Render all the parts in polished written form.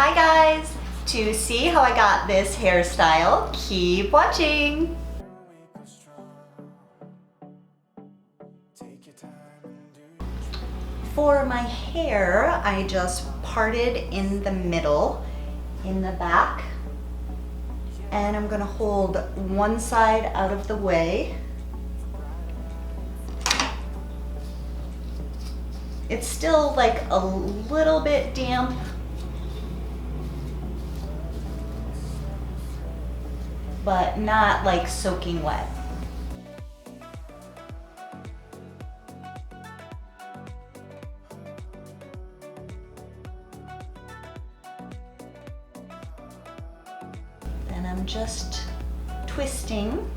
Hi guys! To see how I got this hairstyle, keep watching! For my hair, I just parted in the middle, in the back, and I'm gonna hold one side out of the way. It's still like a little bit damp, but not like soaking wet. Then I'm just twisting.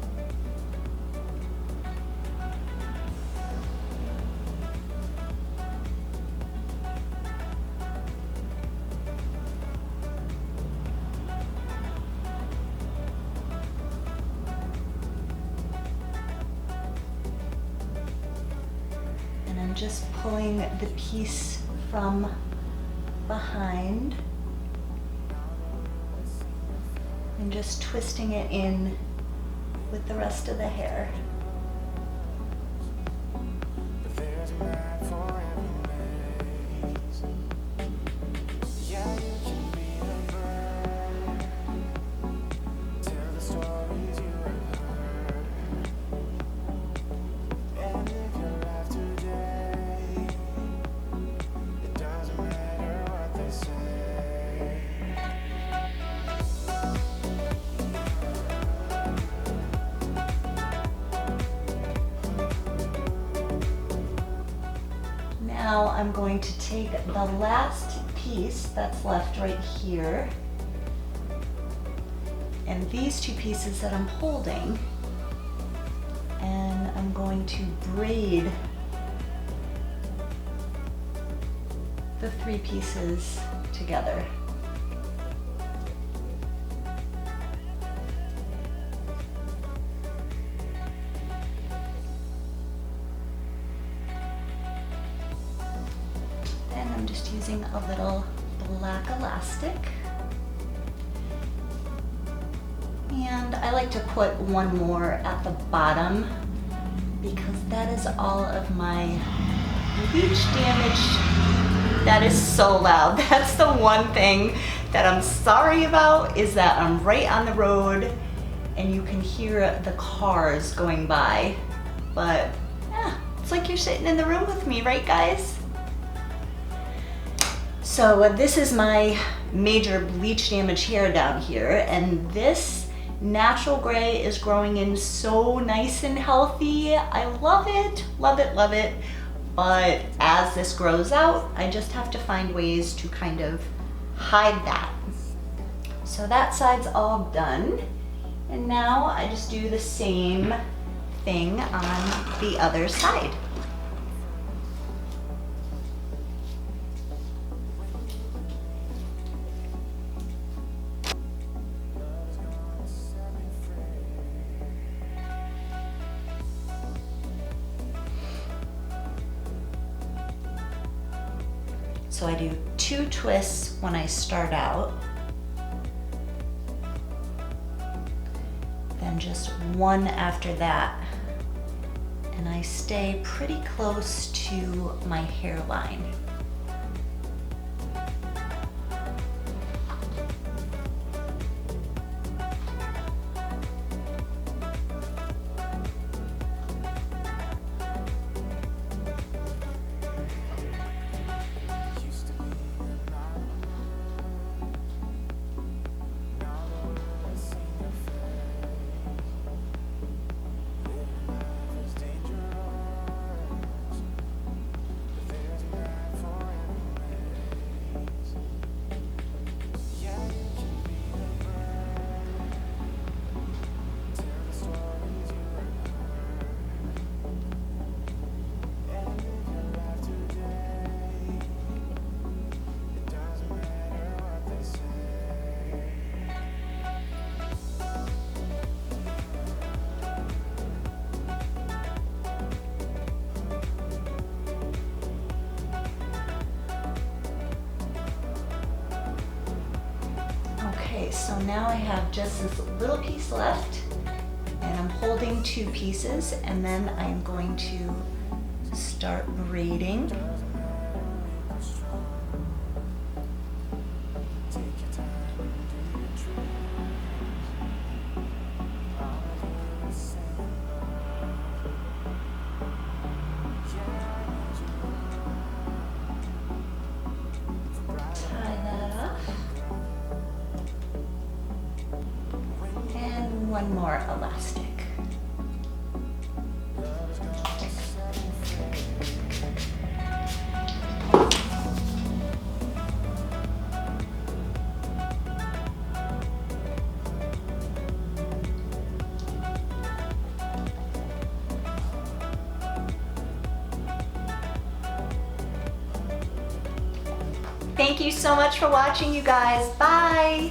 Just pulling the piece from behind and just twisting it in with the rest of the hair. Now I'm going to take the last piece that's left right here, and these two pieces that I'm holding, and I'm going to braid the three pieces together. I'm just using a little black elastic. And I like to put one more at the bottom because that is all of my bleach damage. That is so loud. That's the one thing that I'm sorry about, is that I'm right on the road and you can hear the cars going by. But yeah, it's like you're sitting in the room with me, right guys? So this is my major bleach damage hair down here, and this natural gray is growing in so nice and healthy. I love it, love it, love it. But as this grows out, I just have to find ways to kind of hide that. So that side's all done. And now I just do the same thing on the other side. So I do 2 twists when I start out, then just 1 after that, and I stay pretty close to my hairline. Okay, so now I have just this little piece left, and I'm holding 2 pieces, and then I'm going to start braiding. Tie that up. And one more elastic. Thank you so much for watching, you guys. Bye.